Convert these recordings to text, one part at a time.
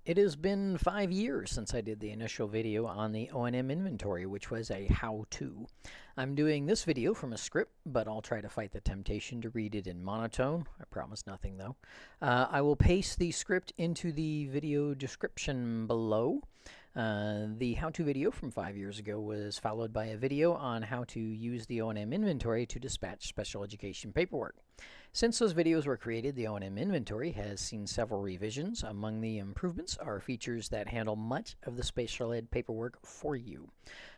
It has been 5 years since I did the initial video on the O&M inventory, which was a how-to. I'm doing this video from a script, but I'll try to fight the temptation to read it in monotone. I promise nothing, though. I will paste the script into the video description below. The how-to video from 5 years ago was followed by a video on how to use the O&M inventory to dispatch special education paperwork. Since those videos were created, the O&M inventory has seen several revisions. Among the improvements are features that handle much of the special ed paperwork for you.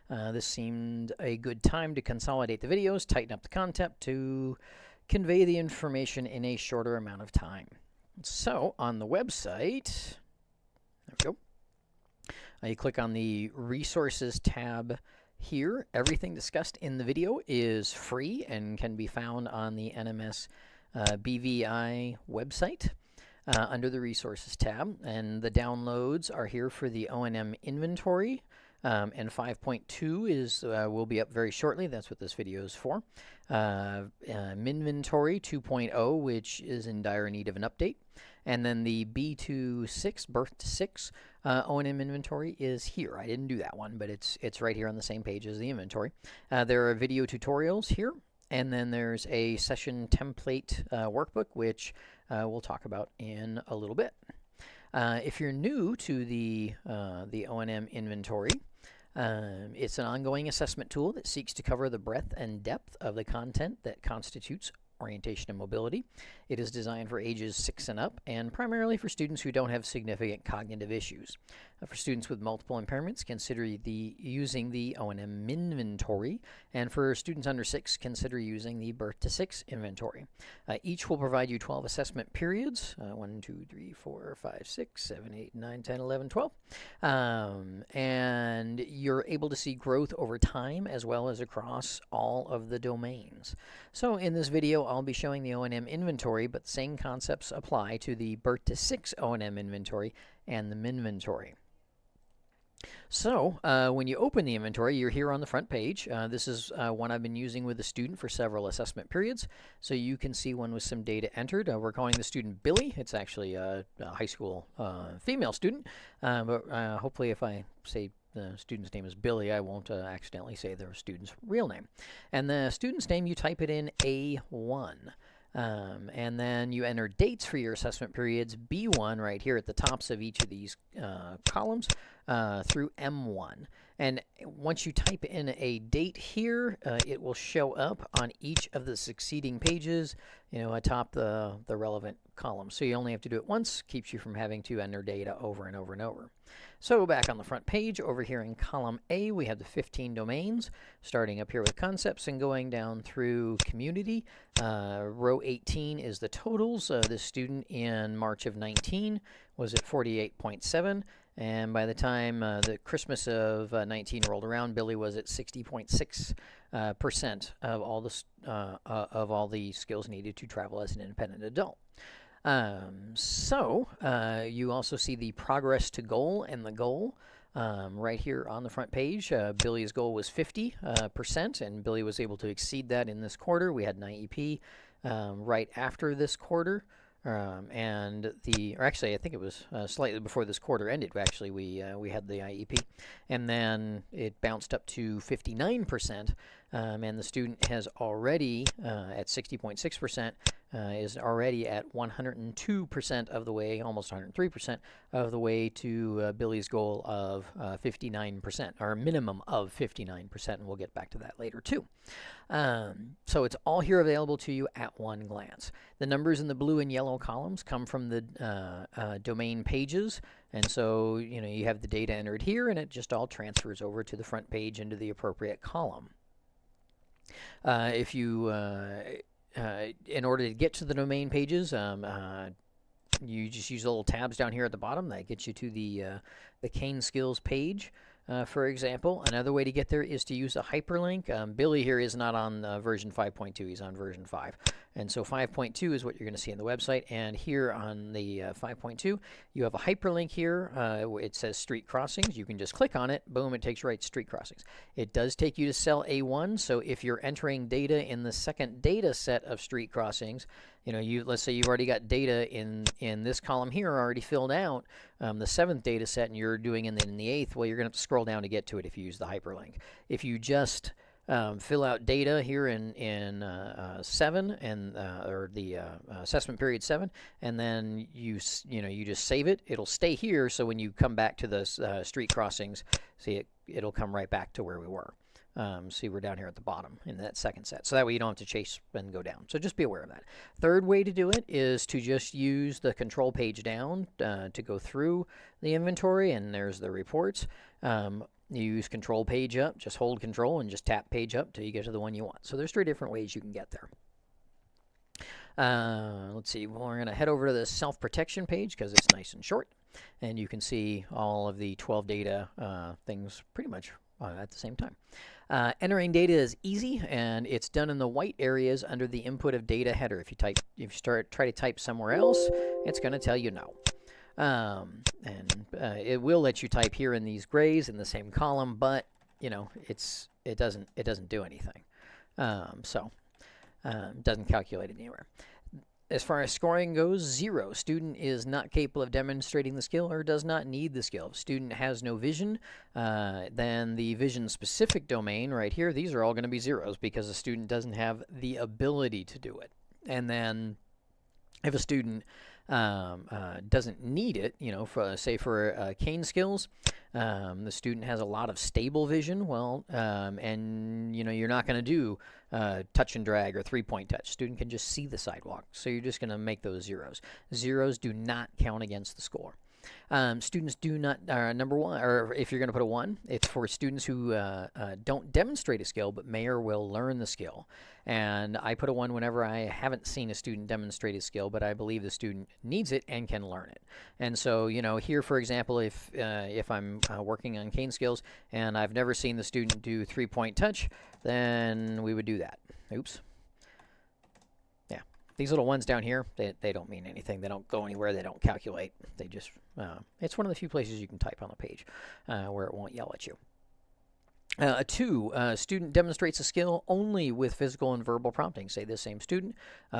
This seemed a good time to consolidate the videos, tighten up the content to convey the information in a shorter amount of time. So on the website, there we go. You click on the Resources tab here. Everything discussed in the video is free and can be found on the NMS BVI website under the Resources tab. And the downloads are here for the O&M inventory. And 5.2 is will be up very shortly. That's what this video is for. Minventory 2.0, which is in dire need of an update. And then the B26, Birth to 6 O&M inventory is here. I didn't do that one, but it's right here on the same page as the inventory. There are video tutorials here. And then there's a session template workbook, which we'll talk about in a little bit. If you're new to the O&M inventory, it's an ongoing assessment tool that seeks to cover the breadth and depth of the content that constitutes orientation and mobility. It is designed for ages 6 and up, and primarily for students who don't have significant cognitive issues. For students with multiple impairments, consider using the O&M inventory, and for students under 6, consider using the Birth to 6 inventory. Each will provide you 12 assessment periods, 1, 2, 3, 4, 5, 6, 7, 8, 9, 10, 11, 12. And you're able to see growth over time as well as across all of the domains. So in this video, I'll be showing the O&M inventory, but the same concepts apply to the Birth to 6 O&M inventory and the Minventory. So when you open the inventory, you're here on the front page. This is one I've been using with a student for several assessment periods. So you can see one with some data entered. We're calling the student Billy. It's actually a high school female student. But hopefully if I say the student's name is Billy, I won't accidentally say their student's real name. And the student's name, you type it in A1. And then you enter dates for your assessment periods, B1 right here at the tops of each of these columns through M1. And once you type in a date here, it will show up on each of the succeeding pages, atop the relevant column. So you only have to do it once, keeps you from having to enter data over and over and over. So back on the front page, over here in column A, we have the 15 domains, starting up here with concepts and going down through community. Row 18 is the totals. This student in March of 19 was at 48.7. And by the time the Christmas of 19 rolled around, Billy was at 60.6% of all the skills needed to travel as an independent adult. You also see the progress to goal and the goal right here on the front page. Billy's goal was 50%, and Billy was able to exceed that in this quarter. We had an IEP right after this quarter. Actually, I think it was slightly before this quarter ended. Actually, we had the IEP, and then it bounced up to 59%, and the student has already at 60.6%. Is already at 102% of the way, almost 103% of the way to Billy's goal of 59%, or a minimum of 59%, and we'll get back to that later too. So it's all here available to you at one glance. The numbers in the blue and yellow columns come from the domain pages, and so you have the data entered here, and it just all transfers over to the front page into the appropriate column. In order to get to the domain pages, you just use the little tabs down here at the bottom. That gets you to the Cane Skills page. For example, another way to get there is to use a hyperlink. Billy here is not on version 5.2. He's on version 5. And so 5.2 is what you're going to see on the website. And here on the 5.2, you have a hyperlink here. It says street crossings. You can just click on it. Boom, it takes you right to street crossings. It does take you to cell A1. So if you're entering data in the second data set of street crossings, let's say you've already got data in this column here already filled out, the 7th data set, and you're doing it in the 8th. Well, you're going to have to scroll down to get to it if you use the hyperlink. If you just fill out data here in 7 and or the assessment period 7, and then you just save it. It'll stay here, so when you come back to the street crossings, see it'll come right back to where we were. See, we're down here at the bottom in that 2nd set, so that way you don't have to chase and go down. So just be aware of that. 3rd way to do it is to just use the control page down to go through the inventory, and there's the reports. You use control page up, just hold control and just tap page up till you get to the one you want. So there's 3 different ways you can get there. Let's see, well, we're going to head over to the self-protection page because it's nice and short, and you can see all of the 12 data things pretty much at the same time. Entering data is easy, and it's done in the white areas under the input of data header. If you try to type somewhere else, it's going to tell you no. It will let you type here in these grays in the same column, but it doesn't do anything. It doesn't calculate it anywhere. As far as scoring goes, 0. Student is not capable of demonstrating the skill or does not need the skill. If student has no vision, then the vision-specific domain right here, these are all going to be 0s because the student doesn't have the ability to do it. And then if a student doesn't need it, say for cane skills, the student has a lot of stable vision, and you're not going to do touch and drag or 3-point touch. Student can just see the sidewalk, so you're just going to make those 0s. 0s do not count against the score. Students do not, number 1, or if you're going to put a 1, it's for students who don't demonstrate a skill but may or will learn the skill. And I put a 1 whenever I haven't seen a student demonstrate a skill, but I believe the student needs it and can learn it. And so, here, for example, if I'm working on cane skills and I've never seen the student do 3-point touch, then we would do that. Oops. These little ones down here, they don't mean anything. They don't go anywhere. They don't calculate. They just, it's one of the few places you can type on the page where it won't yell at you. 2, student demonstrates a skill only with physical and verbal prompting. Say the same student,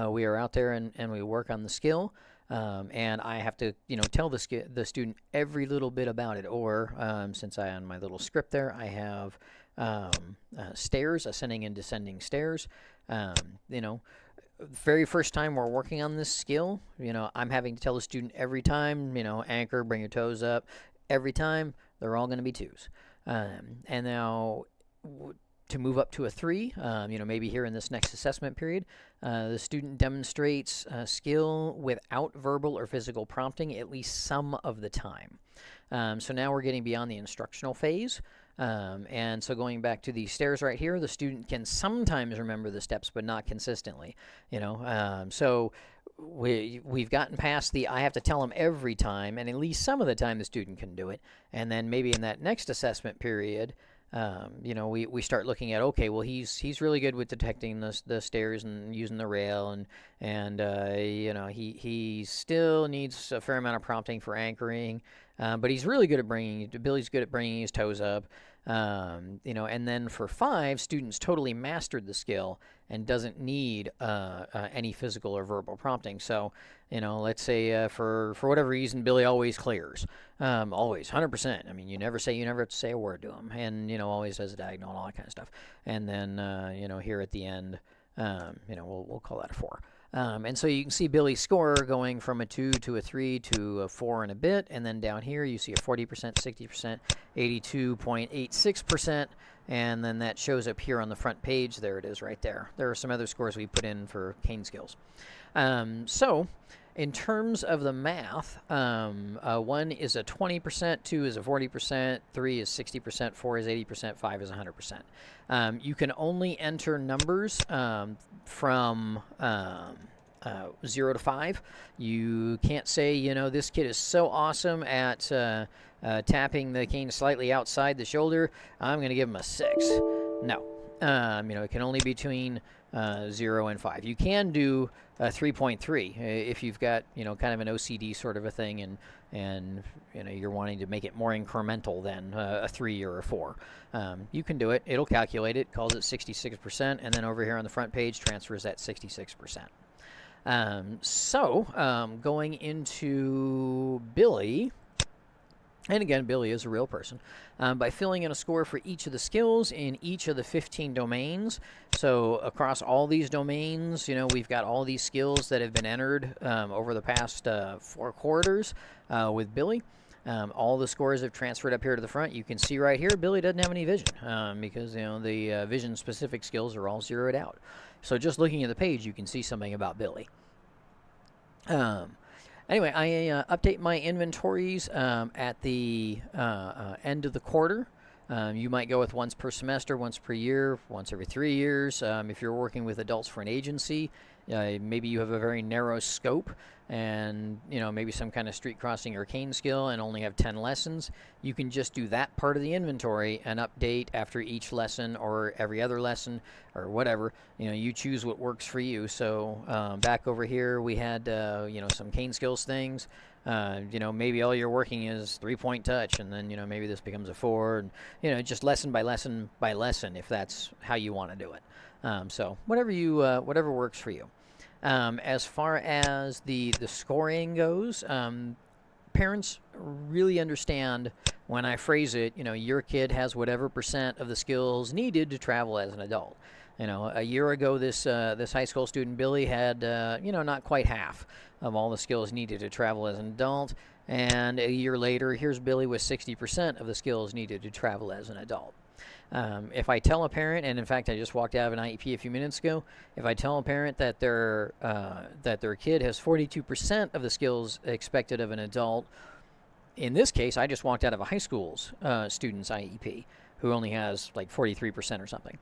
we are out there and we work on the skill, and I have to, tell the student every little bit about it. Or since on my little script there, I have stairs, ascending and descending stairs. Very first time we're working on this skill, I'm having to tell the student every time, anchor, bring your toes up. Every time, they're all going to be 2s. And now, to move up to a 3, maybe here in this next assessment period, the student demonstrates skill without verbal or physical prompting at least some of the time. So now we're getting beyond the instructional phase. And so going back to these stairs right here, the student can sometimes remember the steps, but not consistently, so we've gotten past the I have to tell them every time, and at least some of the time the student can do it. And then maybe in that next assessment period, we start looking at, okay, well, he's really good with detecting the stairs and using the rail, and he still needs a fair amount of prompting for anchoring, but he's really good at Billy's good at bringing his toes up, and then for 5, students totally mastered the skill and doesn't need any physical or verbal prompting. So, let's say for whatever reason, Billy always clears, always 100%. I mean, you never have to say a word to him, and always does a diagonal and all that kind of stuff. And then here at the end, we'll call that a 4. And so you can see Billy's score going from a 2 to a 3 to a 4 and a bit, and then down here you see a 40%, 60%, 82.86%, and then that shows up here on the front page. There it is right there. There are some other scores we put in for cane skills. So in terms of the math, 1 is a 20%, 2 is a 40%, 3 is 60%, 4 is 80%, 5 is 100%. You can only enter numbers from 0 to 5. You can't say, this kid is so awesome at tapping the cane slightly outside the shoulder, I'm going to give him a 6. No. It can only be between 0 and 5. You can do 3.3 if you've got, kind of an OCD sort of a thing, and you're wanting to make it more incremental than a 3 or a 4. You can do it. It'll calculate it, calls it 66%, and then over here on the front page transfers that 66%. Going into Billy, and again, Billy is a real person, by filling in a score for each of the skills in each of the 15 domains. So across all these domains, we've got all these skills that have been entered over the past 4 quarters with Billy. All the scores have transferred up here to the front. You can see right here, Billy doesn't have any vision because the vision-specific skills are all zeroed out. So just looking at the page, you can see something about Billy. Anyway, I update my inventories at the end of the quarter. You might go with once per semester, once per year, once every 3 years. If you're working with adults for an agency, maybe you have a very narrow scope and maybe some kind of street crossing or cane skill and only have 10 lessons. You can just do that part of the inventory and update after each lesson or every other lesson or whatever. You choose what works for you. So back over here we had some cane skills things. Maybe all you're working is 3-point touch, and then maybe this becomes a 4, and just lesson by lesson by lesson if that's how you want to do it. So whatever works for you. As far as the scoring goes, parents really understand when I phrase it, your kid has whatever % of the skills needed to travel as an adult. A year ago, this high school student, Billy, had, not quite half of all the skills needed to travel as an adult. And a year later, here's Billy with 60% of the skills needed to travel as an adult. If I tell a parent, and in fact, I just walked out of an IEP a few minutes ago, if I tell a parent that their kid has 42% of the skills expected of an adult, in this case, I just walked out of a high school's student's IEP who only has like 43% or something.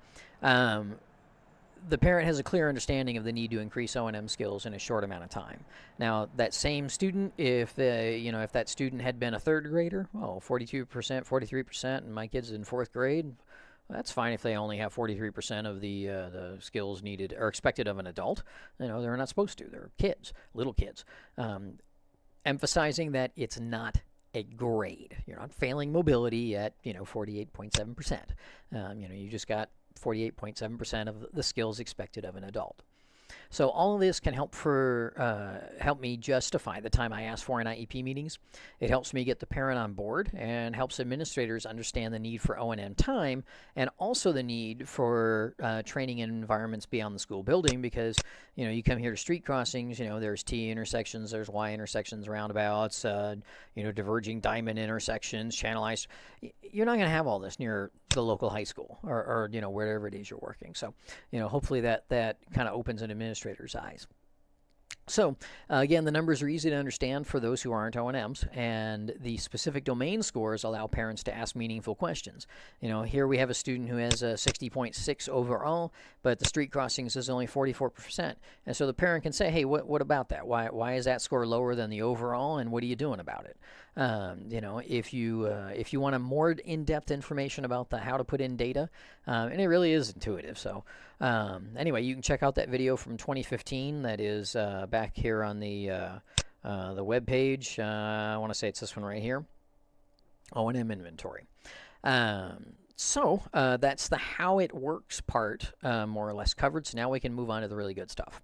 The parent has a clear understanding of the need to increase O&M skills in a short amount of time. Now, that same student, if that student had been a third grader, 42%, 43%, and my kid's in 4th grade, that's fine if they only have 43% of the skills needed or expected of an adult. They're not supposed to. They're kids, little kids. Emphasizing that it's not a grade. You're not failing mobility at 48.7%. You just got 48.7% of the skills expected of an adult. So all of this can help me justify the time I ask for in IEP meetings. It helps me get the parent on board and helps administrators understand the need for O&M time and also the need for training in environments beyond the school building because, you come here to street crossings, there's T intersections, there's Y intersections, roundabouts, diverging diamond intersections, channelized. You're not going to have all this near the local high school or wherever it is you're working. So, hopefully that kind of opens an administrator's eyes. So, again, the numbers are easy to understand for those who aren't O&Ms, and the specific domain scores allow parents to ask meaningful questions. Here we have a student who has a 60.6 overall, but the street crossings is only 44%. And so the parent can say, hey, what about that? Why is that score lower than the overall, and what are you doing about it? If you want a more in-depth information about how to put in data, and it really is intuitive. So anyway, you can check out that video from 2015 that is back here on the web page. I want to say it's this one right here, O&M inventory. So that's the how it works part more or less covered. So now we can move on to the really good stuff.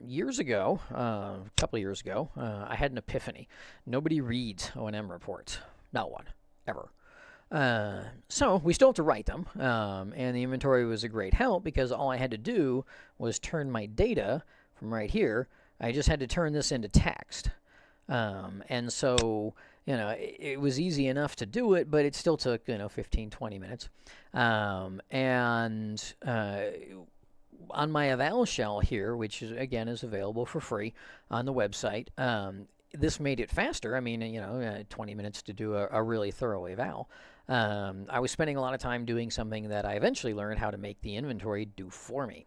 Years ago, a couple of years ago, I had an epiphany. Nobody reads O&M reports. Not one, ever. So we still have to write them, and the inventory was a great help because all I had to do was turn my data from right here. I just had to turn this into text. And so, it was easy enough to do it, but it still took, 15, 20 minutes. On my eval shell here, which is, again, is available for free on the website, this made it faster. I mean, 20 minutes to do a really thorough eval. I was spending a lot of time doing something that I eventually learned how to make the inventory do for me.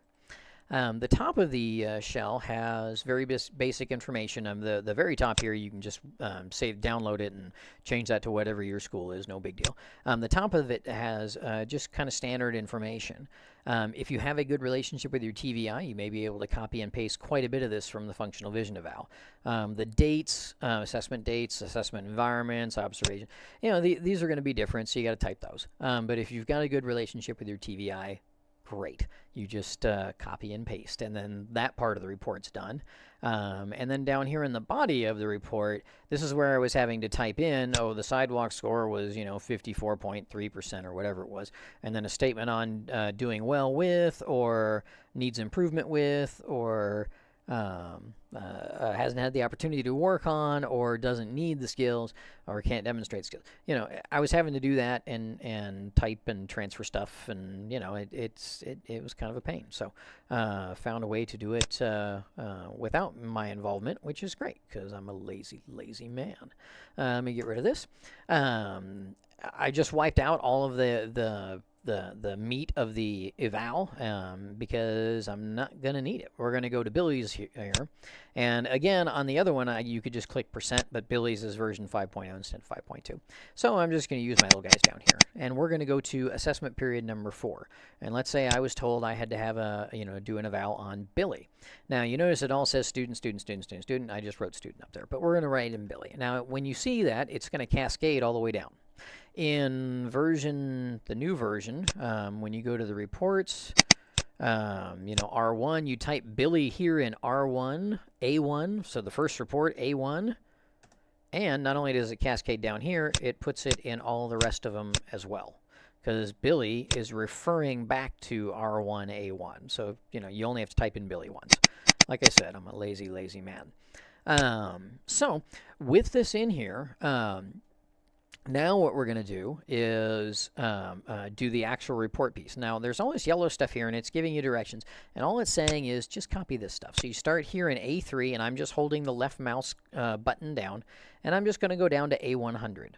The top of the shell has very basic information. The very top here, you can just download it and change that to whatever your school is, no big deal. The top of it has just kind of standard information. If you have a good relationship with your TVI, you may be able to copy and paste quite a bit of this from the functional vision eval. The dates, assessment dates, assessment environments, observation, these are going to be different, so you got to type those. But if you've got a good relationship with your TVI, great. You just copy and paste, and then that part of the report's done. And then down here in the body of the report, this is where I was having to type in, oh, the sidewalk score was, 54.3% or whatever it was, and then a statement on doing well with, or needs improvement with, or hasn't had the opportunity to work on, or doesn't need the skills, or can't demonstrate skills. I was having to do that and type and transfer stuff, and it was kind of a pain. So found a way to do it without my involvement, which is great because I'm a lazy man. Let me get rid of this. I just wiped out all of the meat of the eval because I'm not going to need it. We're going to go to Billy's here. And again, on the other one, you could just click %, but Billy's is version 5.0 instead of 5.2. So I'm just going to use my little guys down here. And we're going to go to assessment period number 4. And let's say I was told I had to have do an eval on Billy. Now, you notice it all says student, student, student, student, student. I just wrote student up there, but we're going to write in Billy. Now, when you see that, it's going to cascade all the way down. In the new version, when you go to the reports, R1, you type Billy here in R1, A1, so the first report, A1, and not only does it cascade down here, it puts it in all the rest of them as well, because Billy is referring back to R1, A1, so, you only have to type in Billy once. Like I said, I'm a lazy man. So, with this in here, now what we're going to do is do the actual report piece. Now, there's all this yellow stuff here, and it's giving you directions. And all it's saying is just copy this stuff. So you start here in A3, and I'm just holding the left mouse button down, and I'm just going to go down to A100.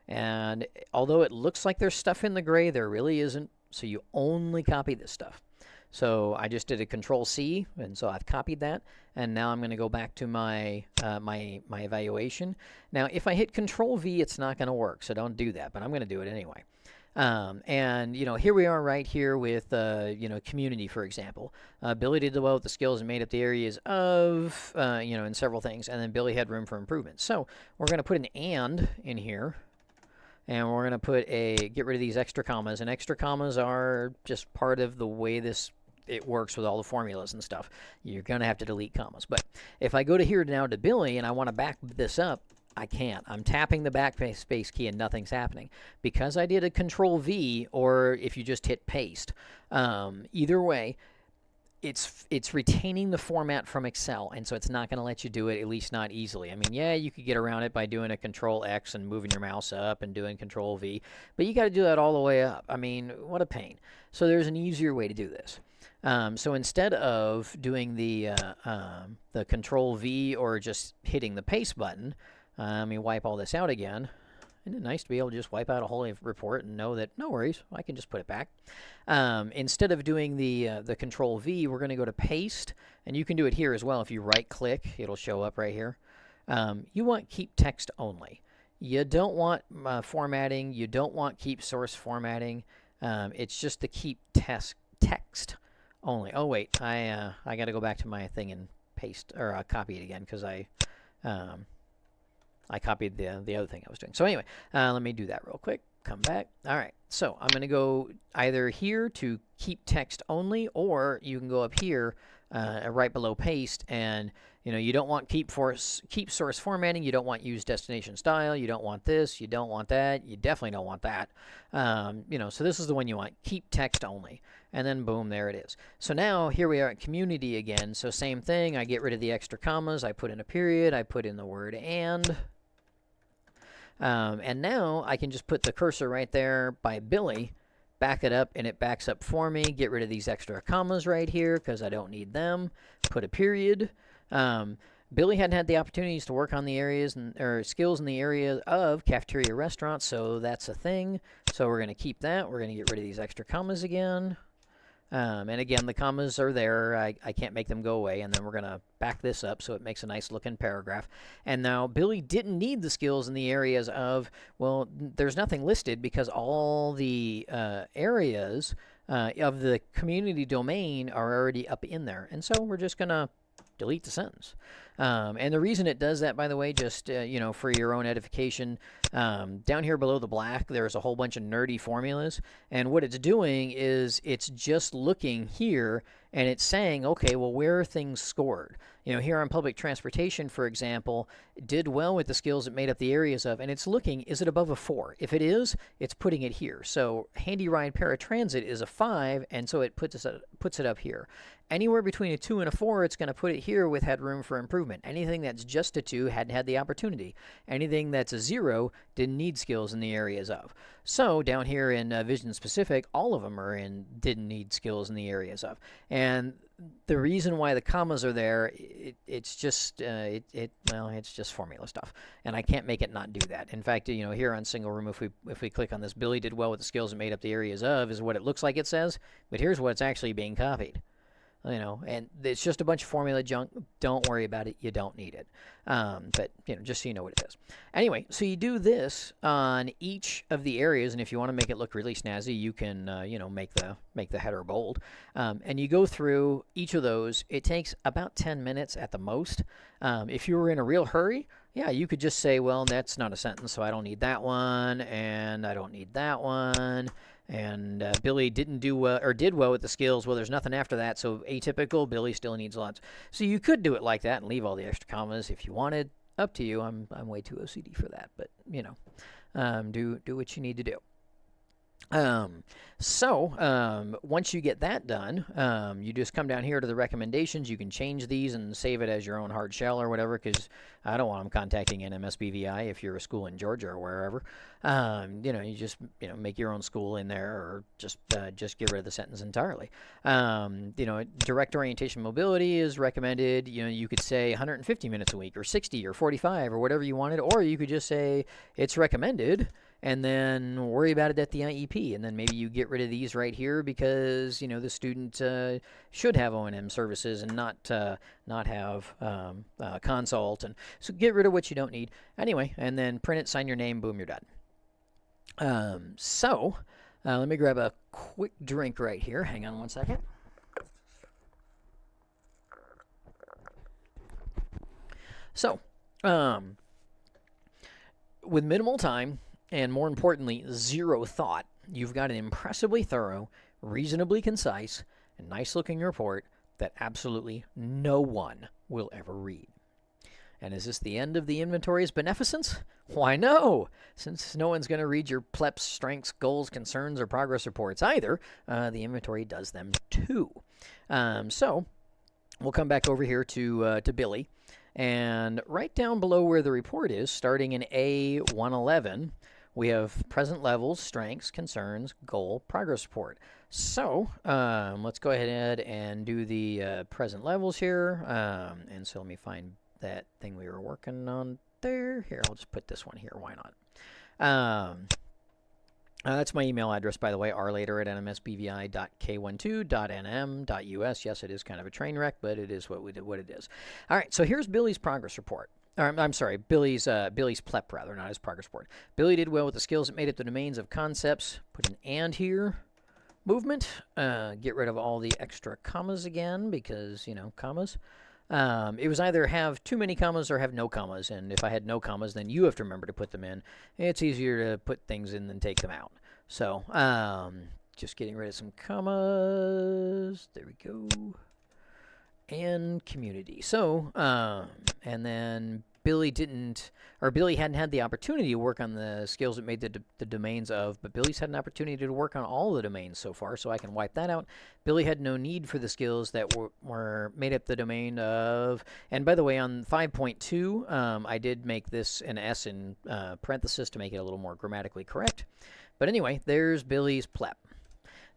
And although it looks like there's stuff in the gray, there really isn't. So you only copy this stuff. So I just did a Control-C, and so I've copied that. And now I'm going to go back to my my evaluation. Now, if I hit Control-V, it's not going to work, so don't do that. But I'm going to do it anyway. And here we are right here with community, for example. Billy did well with the skills and made up the areas of in several things, and then Billy had room for improvement. So we're going to put an and in here. And we're going to put get rid of these extra commas. And extra commas are just part of the way it works with all the formulas and stuff. You're going to have to delete commas. But if I go to here now to Billy and I want to back this up, I can't. I'm tapping the backspace key and nothing's happening. Because I did a Control-V, or if you just hit paste, either way, it's retaining the format from Excel, and so it's not going to let you do it, at least not easily. I mean, yeah, you could get around it by doing a Control-X and moving your mouse up and doing Control-V, but you got to do that all the way up. I mean, what a pain. So there's an easier way to do this. So instead of doing the Control-V or just hitting the paste button, let me wipe all this out again. Isn't it nice to be able to just wipe out a whole report and know that, no worries, I can just put it back. Instead of doing the Control-V, we're going to go to Paste, and you can do it here as well. If you right-click, it'll show up right here. You want Keep Text Only. You don't want formatting. You don't want Keep Source Formatting. It's just the Keep Text Only. Oh, wait, I got to go back to my thing and paste, or copy it again, because I copied the other thing I was doing. So anyway, let me do that real quick. Come back. All right. So I'm going to go either here to keep text only, or you can go up here right below paste, and you don't want keep source formatting. You don't want use destination style. You don't want this. You don't want that. You definitely don't want that. So this is the one you want. Keep text only. And then boom, there it is. So now here we are at community again. So same thing. I get rid of the extra commas. I put in a period. I put in the word and now I can just put the cursor right there by Billy, back it up, and it backs up for me. Get rid of these extra commas right here because I don't need them. Put a period. Billy hadn't had the opportunities to work on the areas or skills in the area of cafeteria restaurants, so that's a thing. So we're going to keep that. We're going to get rid of these extra commas again. And again, the commas are there. I can't make them go away. And then we're going to back this up so it makes a nice looking paragraph. And now Billy didn't need the skills in the areas of, well, there's nothing listed because all the areas of the community domain are already up in there. And so we're just going to delete the sentence. And the reason it does that, by the way, just you know, for your own edification, down here below the black, there's a whole bunch of nerdy formulas, and what it's doing is it's just looking here and it's saying, okay, well, where are things scored? You know, here on public transportation, for example, did well with the skills it made up the areas of, and it's looking, is it above a 4? If it is, it's putting it here. So handy ride paratransit is a 5, and so it puts it up here. Anywhere between a 2 and a 4, it's going to put it here with had room for improvement. Anything that's just a 2 hadn't had the opportunity. Anything that's a 0 didn't need skills in the areas of. So down here in Vision Specific, all of them are in didn't need skills in the areas of. And the reason why the commas are there, it's just well, it's just formula stuff, and I can't make it not do that. In fact, you know, here on single room, if we click on this, Billy did well with the skills and made up the areas of, is what it looks like it says, but here's what's actually being copied. You know, and it's just a bunch of formula junk. Don't worry about it. You don't need it. But, you know, just so you know what it is. Anyway, so you do this on each of the areas, and if you want to make it look really snazzy, you can, you know, make the header bold. And you go through each of those. It takes about 10 minutes at the most. If you were in a real hurry, yeah, you could just say, well, that's not a sentence, so I don't need that one, and I don't need that one. And Billy didn't do well, or did well with the skills. Well, there's nothing after that, so atypical, Billy still needs lots. So you could do it like that and leave all the extra commas if you wanted. Up to you. I'm way too OCD for that, but, you know, do what you need to do. Once you get that done, you just come down here to the recommendations. You can change these and save it as your own hard shell or whatever, because I don't want them contacting NMSBVI if you're a school in Georgia or wherever. You know, you just, you know, make your own school in there, or just get rid of the sentence entirely. You know, direct orientation mobility is recommended. You know, you could say 150 minutes a week, or 60, or 45, or whatever you wanted, or you could just say it's recommended, and then worry about it at the IEP. And then maybe you get rid of these right here because, you know, the student should have O&M services and not have consult. And so get rid of what you don't need. Anyway, and then print it, sign your name, boom, you're done. Let me grab a quick drink right here. Hang on one second. So, with minimal time, and more importantly, zero thought, you've got an impressively thorough, reasonably concise, and nice-looking report that absolutely no one will ever read. And is this the end of the inventory's beneficence? Why, no! Since no one's going to read your PLEP's strengths, goals, concerns, or progress reports either, the inventory does them too. So, we'll come back over here to Billy. And right down below where the report is, starting in A111, we have present levels, strengths, concerns, goal, progress report. So let's go ahead and do the present levels here. And so let me find that thing we were working on there. Here, I'll just put this one here. Why not? That's my email address, by the way, rlater@nmsbvi.k12.nm.us. Yes, it is kind of a train wreck, but it is what it is. All right, so here's Billy's progress report. I'm sorry, Billy's PLEP, rather, not his progress report. Billy did well with the skills that made up the domains of concepts. Put an and here. Movement. Get rid of all the extra commas again, because, you know, commas. It was either have too many commas or have no commas, and if I had no commas, then you have to remember to put them in. It's easier to put things in than take them out. So, just getting rid of some commas. There we go. And community. So, and then Billy hadn't had the opportunity to work on the skills that made the domains of, but Billy's had an opportunity to work on all the domains so far, so I can wipe that out. Billy had no need for the skills that were made up the domain of, and by the way, on 5.2, I did make this an S in parenthesis to make it a little more grammatically correct. But anyway, there's Billy's PLEP.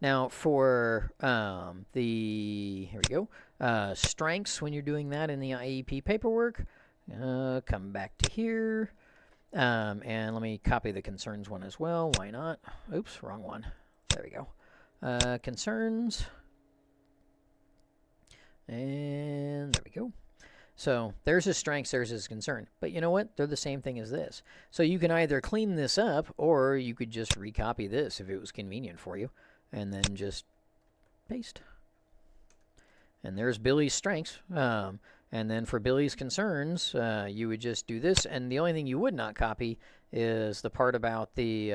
Now, for here we go, strengths, when you're doing that in the IEP paperwork, come back to here, and let me copy the concerns one as well. Why not? Oops, wrong one. There we go. Concerns, and there we go. So there's his strengths, there's his concern. But you know what? They're the same thing as this. So you can either clean this up, or you could just recopy this if it was convenient for you, and then just paste. And there's Billy's strengths. And then for Billy's concerns, you would just do this, and the only thing you would not copy is the part about the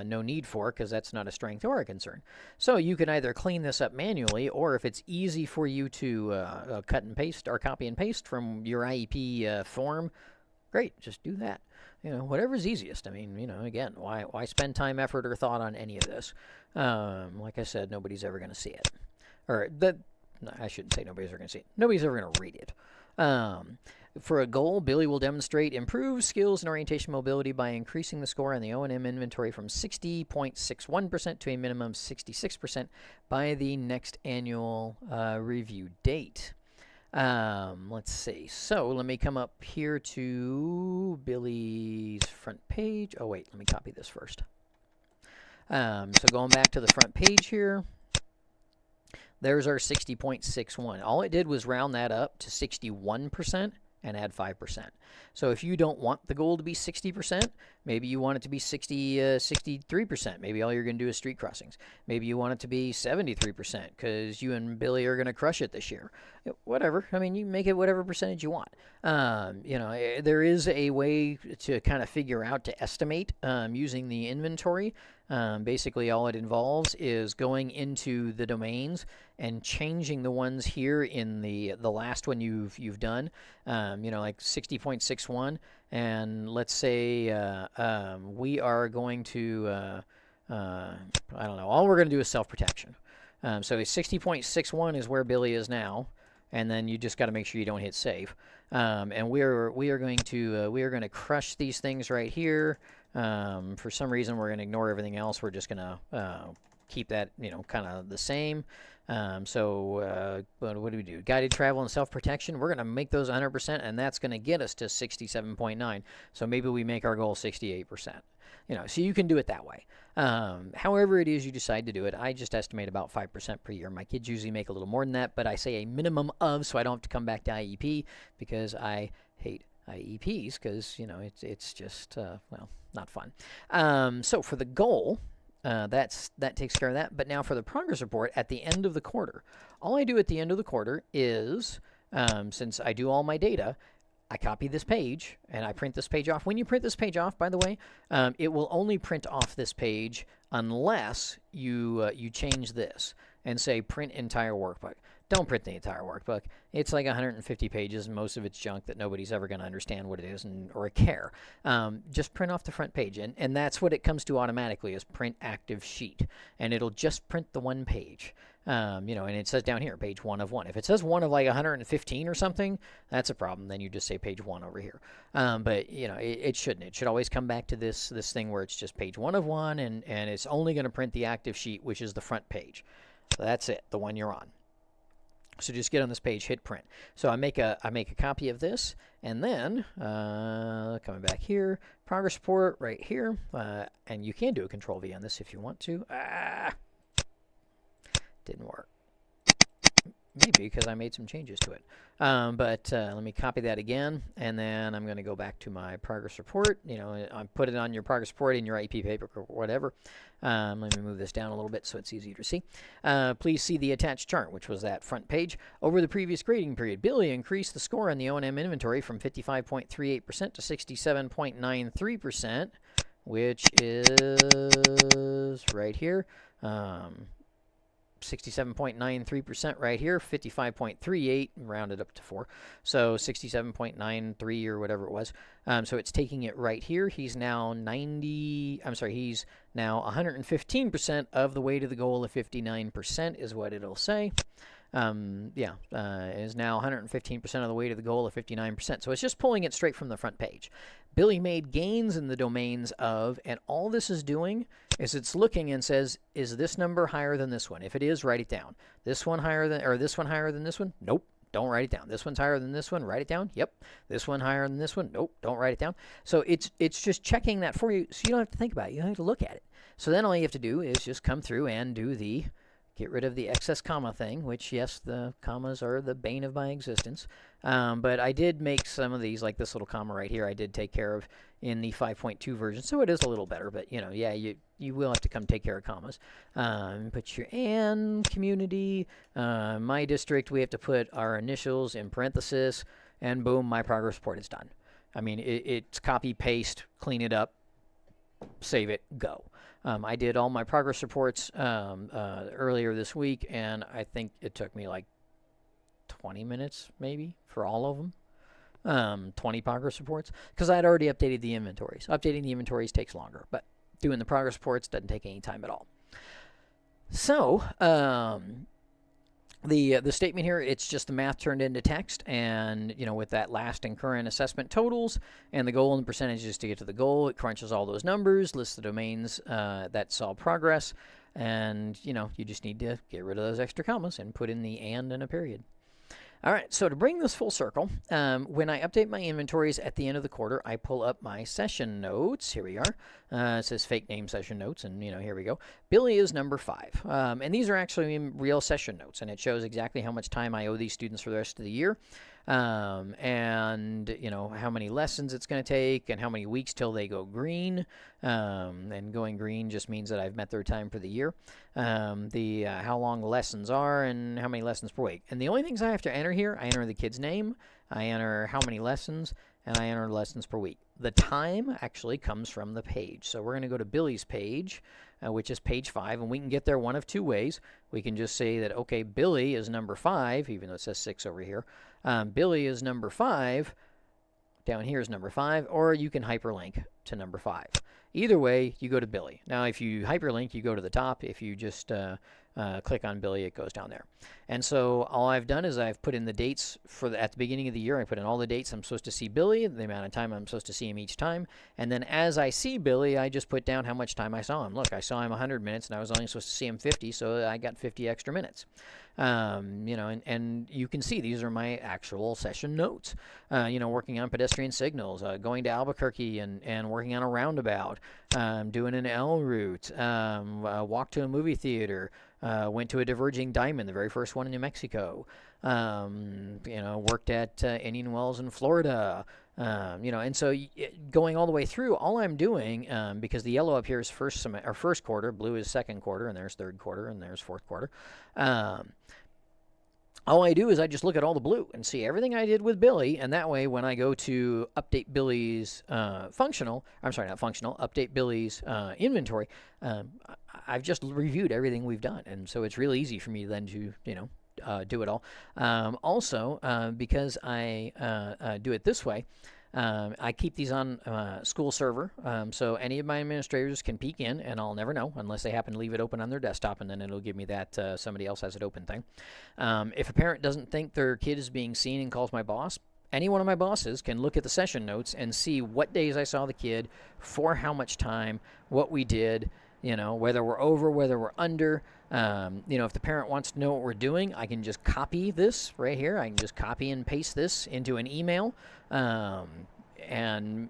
no need for, because that's not a strength or a concern. So you can either clean this up manually, or if it's easy for you to cut and paste or copy and paste from your IEP form, great, just do that. Whatever's easiest. I mean, again, why spend time, effort, or thought on any of this? Like I said, nobody's ever going to see it. Or that, no, I shouldn't say nobody's ever going to see it. Nobody's ever going to read it. For a goal, Billy will demonstrate improved skills and orientation mobility by increasing the score on the O&M inventory from 60.61% to a minimum of 66% by the next annual review date. Let's see. So let me come up here to Billy's front page. Oh, wait, let me copy this first. So going back to the front page here, there's our 60.61. All it did was round that up to 61% and add 5%. So if you don't want the goal to be 60%, maybe you want it to be 63%. Maybe all you're going to do is street crossings. Maybe you want it to be 73% because you and Billy are going to crush it this year. Whatever. I mean, you make it whatever percentage you want. There is a way to kind of figure out, to estimate using the inventory. Basically, all it involves is going into the domains and changing the ones here in the last one you've done. Like 60.61, and let's say we are going to I don't know. All we're going to do is self-protection. So 60.61 is where Billy is now, and then you just got to make sure you don't hit save. And we are going to crush these things right here. For some reason, we're going to ignore everything else. We're just going to keep that, kind of the same. So what do we do? Guided travel and self-protection. We're going to make those 100%, and that's going to get us to 67.9. So maybe we make our goal 68%. So you can do it that way. However it is you decide to do it, I just estimate about 5% per year. My kids usually make a little more than that, but I say a minimum of, so I don't have to come back to IEP, because I hate IEPs, because, it's just, not fun. So for the goal, that takes care of that. But now for the progress report at the end of the quarter, all I do at the end of the quarter is, since I do all my data, I copy this page and I print this page off. When you print this page off, by the way, it will only print off this page unless you change this and say print entire workbook. Don't print the entire workbook. It's like 150 pages, and most of it's junk that nobody's ever going to understand what it is or care. Just print off the front page, and that's what it comes to automatically, is print active sheet, and it'll just print the one page. And it says down here, page 1 of 1. If it says 1 of like 115 or something, that's a problem. Then you just say page 1 over here. But it shouldn't. It should always come back to this thing where it's just page 1 of 1, and it's only going to print the active sheet, which is the front page. So that's it, the one you're on. So just get on this page, hit print. So I make a copy of this, and then coming back here, progress report right here, and you can do a Control V on this if you want to. Didn't work. Maybe because I made some changes to it. But let me copy that again, and then I'm going to go back to my progress report. I put it on your progress report in your IEP paper or whatever. Let me move this down a little bit so it's easier to see. Please see the attached chart, which was that front page. Over the previous grading period, Billy increased the score on the O&M inventory from 55.38% to 67.93%, which is right here. 67.93% right here, 55.38 rounded up to 4, so 67.93 or whatever it was. So it's taking it right here. He's now 115% of the way to the goal of 59% is what it'll say. Is now 115% of the way to the goal of 59%. So it's just pulling it straight from the front page. Billy made gains in the domains of, and all this is doing is it's looking and says, is this number higher than this one? If it is, write it down. This one higher than, or this one higher than this one? Nope. Don't write it down. This one's higher than this one. Write it down. Yep. This one higher than this one. Nope. Don't write it down. So it's just checking that for you, so you don't have to think about it. You don't have to look at it. So then all you have to do is just come through and do the get rid of the excess comma thing, which, yes, the commas are the bane of my existence. But I did make some of these, like this little comma right here, I did take care of in the 5.2 version, so it is a little better. But, yeah, you will have to come take care of commas. Put your and community, my district, we have to put our initials in parenthesis, and boom, my progress report is done. I mean, it's copy, paste, clean it up, save it, go. I did all my progress reports earlier this week, and I think it took me like 20 minutes maybe for all of them. 20 progress reports, because I had already updated the inventories. Updating the inventories takes longer, but doing the progress reports doesn't take any time at all. So, the statement here, it's just the math turned into text, and with that last and current assessment totals and the goal and the percentages to get to the goal, it crunches all those numbers, lists the domains that saw progress, and you just need to get rid of those extra commas and put in the and a period. All right, so to bring this full circle, when I update my inventories at the end of the quarter, I pull up my session notes. Here we are. It says fake name session notes, and here we go. Billy is number 5. And these are actually real session notes, and it shows exactly how much time I owe these students for the rest of the year. And how many lessons it's going to take and how many weeks till they go green. And going green just means that I've met their time for the year. How long the lessons are and how many lessons per week. And the only things I have to enter here, I enter the kid's name, I enter how many lessons, and I enter lessons per week. The time actually comes from the page. So we're going to go to Billy's page, which is page 5, and we can get there one of two ways. We can just say that, okay, Billy is number 5, even though it says 6 over here. Billy is number 5. Down here is number 5, or you can hyperlink to number 5. Either way, you go to Billy. Now, if you hyperlink, you go to the top. If you just click on Billy, it goes down there. And so all I've done is I've put in the dates at the beginning of the year. I put in all the dates I'm supposed to see Billy, the amount of time I'm supposed to see him each time. And then as I see Billy, I just put down how much time I saw him. Look, I saw him 100 minutes, and I was only supposed to see him 50, so I got 50 extra minutes. And you can see these are my actual session notes. Working on pedestrian signals, going to Albuquerque and working on a roundabout, doing an L route, walk to a movie theater, went to a diverging diamond, the very first one in New Mexico, worked at Indian Wells in Florida, and so going all the way through, all I'm doing, because the yellow up here is first quarter, blue is second quarter, and there's third quarter, and there's fourth quarter. All I do is I just look at all the blue and see everything I did with Billy, and that way when I go to update Billy's update Billy's inventory, I've just reviewed everything we've done, and so it's really easy for me then to, do it all. Also, because I do it this way, I keep these on school server, so any of my administrators can peek in, and I'll never know unless they happen to leave it open on their desktop, and then it'll give me that somebody else has it open thing. If a parent doesn't think their kid is being seen and calls my boss, any one of my bosses can look at the session notes and see what days I saw the kid, for how much time, what we did, whether we're over, whether we're under. If the parent wants to know what we're doing, I can just copy this right here. I can just copy and paste this into an email, and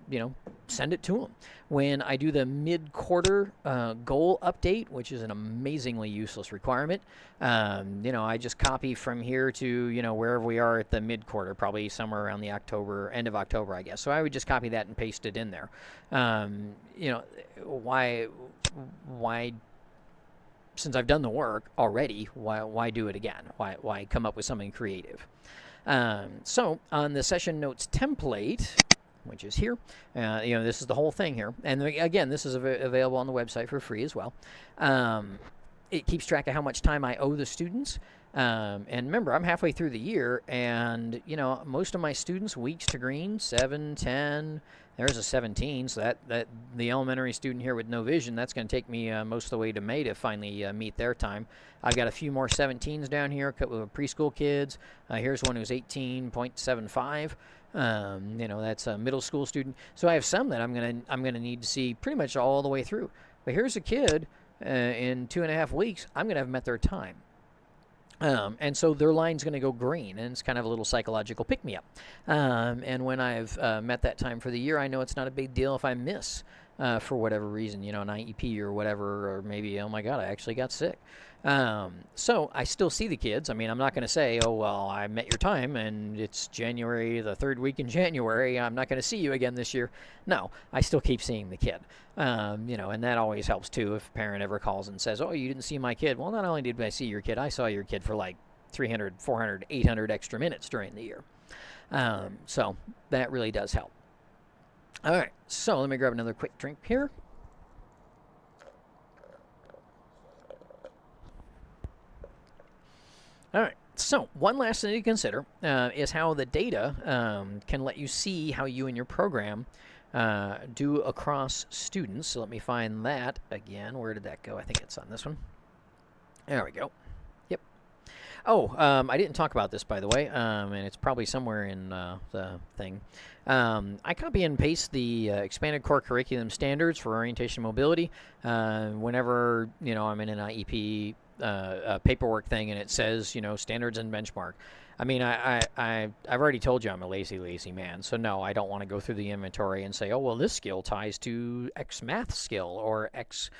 send it to them. When I do the mid-quarter goal update, which is an amazingly useless requirement, I just copy from here to wherever we are at the mid-quarter, probably somewhere around the end of October, I guess. So I would just copy that and paste it in there. Why? Since I've done the work already, why do it again? Why come up with something creative? So on the session notes template, which is here, this is the whole thing here. And again, this is available on the website for free as well. It keeps track of how much time I owe the students. And remember, I'm halfway through the year, and most of my students, weeks to green, 7, 10. There's a 17, so that the elementary student here with no vision, that's going to take me most of the way to May to finally meet their time. I've got a few more 17s down here, a couple of preschool kids. Here's one who's 18.75. That's a middle school student. So I have some that I'm gonna need to see pretty much all the way through. But here's a kid in 2.5 weeks. I'm gonna have met their time. And so their line's going to go green, and it's kind of a little psychological pick-me-up. And when I've met that time for the year, I know it's not a big deal if I miss for whatever reason, an IEP or whatever, or maybe, oh my God, I actually got sick. So I still see the kids. I mean, I'm not going to say, oh, well, I met your time and it's January, the third week in January, I'm not going to see you again this year. No, I still keep seeing the kid. And that always helps too if a parent ever calls and says, oh, you didn't see my kid. Well, not only did I see your kid, I saw your kid for like 300, 400, 800 extra minutes during the year. So that really does help. All right, so let me grab another quick drink here. All right, so one last thing to consider is how the data can let you see how you and your program do across students. So let me find that again. Where did that go? I think it's on this one. There we go. Yep. Oh, I didn't talk about this, by the way, and it's probably somewhere in the thing. I copy and paste the expanded core curriculum standards for orientation and mobility whenever, I'm in an IEP paperwork thing and it says, standards and benchmark. I mean, I've already told you I'm a lazy man. So no, I don't want to go through the inventory and say, oh, well, this skill ties to X math skill or X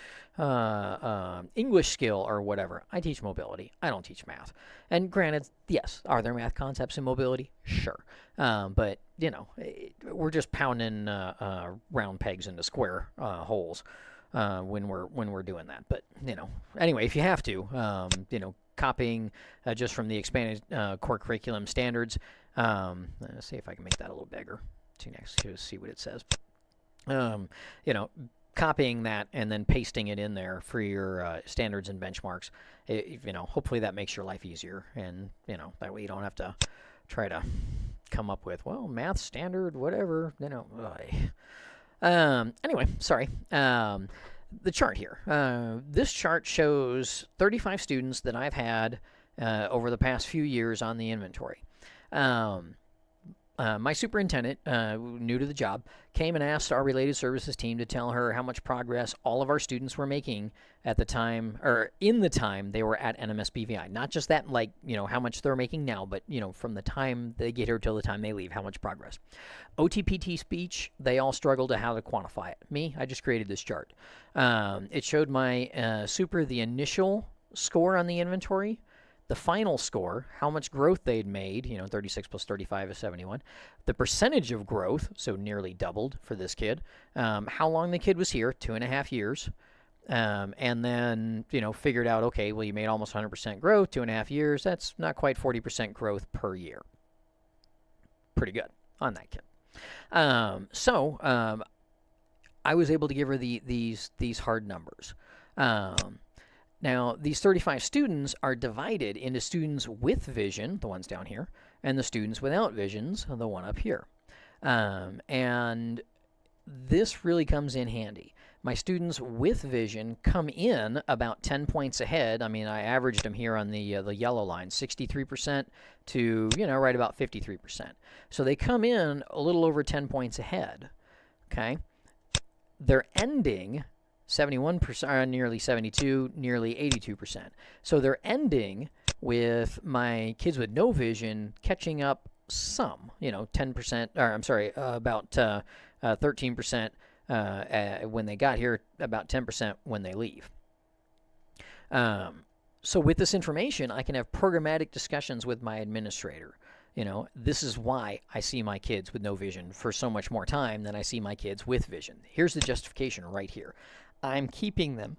English skill or whatever. I teach mobility. I don't teach math. And granted, yes, are there math concepts in mobility? Sure. But, we're just pounding round pegs into square holes when we're doing that. But, anyway, if you have to, copying just from the expanded core curriculum standards. Let's see if I can make that a little bigger to see what it says. Copying that and then pasting it in there for your standards and benchmarks. Hopefully that makes your life easier, and that way you don't have to try to come up with, well, math standard, whatever. Anyway, sorry. The chart here. This chart shows 35 students that I've had over the past few years on the inventory. My superintendent, new to the job, came and asked our related services team to tell her how much progress all of our students were making at the time, or in the time they were at NMSBVI. Not just that, like, how much they're making now, but, from the time they get here till the time they leave, how much progress. OTPT speech, they all struggle to how to quantify it. Me, I just created this chart. It showed my super the initial score on the inventory, the final score, how much growth they'd made, 36 plus 35 is 71. The percentage of growth, so nearly doubled for this kid. How long the kid was here, 2.5 years. And then, figured out, okay, well, you made almost 100% growth, 2.5 years. That's not quite 40% growth per year. Pretty good on that kid. I was able to give her these hard numbers. Now, these 35 students are divided into students with vision, the ones down here, and the students without visions, the one up here. And this really comes in handy. My students with vision come in about 10 points ahead. I mean, I averaged them here on the yellow line, 63% to, right about 53%. So they come in a little over 10 points ahead, okay? They're ending 71%, nearly 72, nearly 82%. So they're ending with my kids with no vision catching up some, 10%, or I'm sorry, about 13% when they got here, about 10% when they leave. So with this information, I can have programmatic discussions with my administrator. This is why I see my kids with no vision for so much more time than I see my kids with vision. Here's the justification right here. I'm keeping them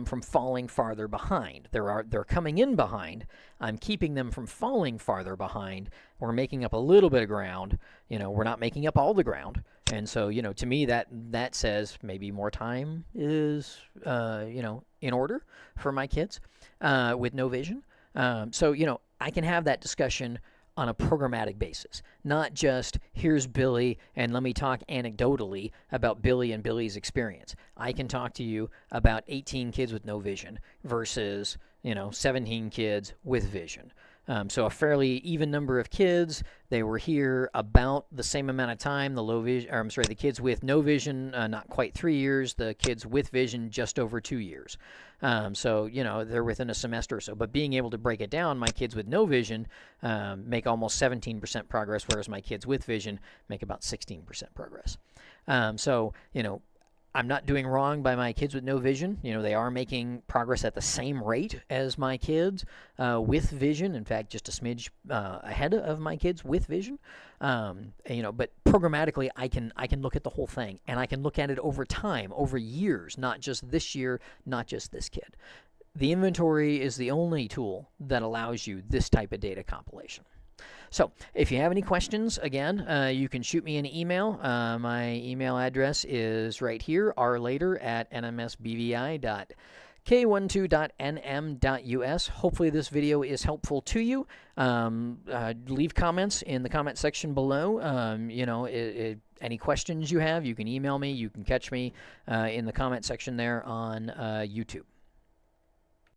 from falling farther behind. They're coming in behind. I'm keeping them from falling farther behind. We're making up a little bit of ground. We're not making up all the ground. And so, to me, that says maybe more time is, in order for my kids with no vision. So, I can have that discussion on a programmatic basis, not just here's Billy and let me talk anecdotally about Billy and Billy's experience. I can talk to you about 18 kids with no vision versus 17 kids with vision. So a fairly even number of kids. They were here about the same amount of time. The kids with no vision, not quite 3 years. The kids with vision, just over 2 years. So, they're within a semester or so. But being able to break it down, my kids with no vision make almost 17% progress, whereas my kids with vision make about 16% progress. So, I'm not doing wrong by my kids with no vision. They are making progress at the same rate as my kids with vision. In fact, just a smidge ahead of my kids with vision. But programmatically, I can look at the whole thing, and I can look at it over time, over years, not just this year, not just this kid. The inventory is the only tool that allows you this type of data compilation. So if you have any questions, again, you can shoot me an email. My email address is right here, rlater@nmsbvi.k12.nm.us. Hopefully this video is helpful to you. Leave comments in the comment section below. Any questions you have, you can email me. You can catch me in the comment section there on YouTube.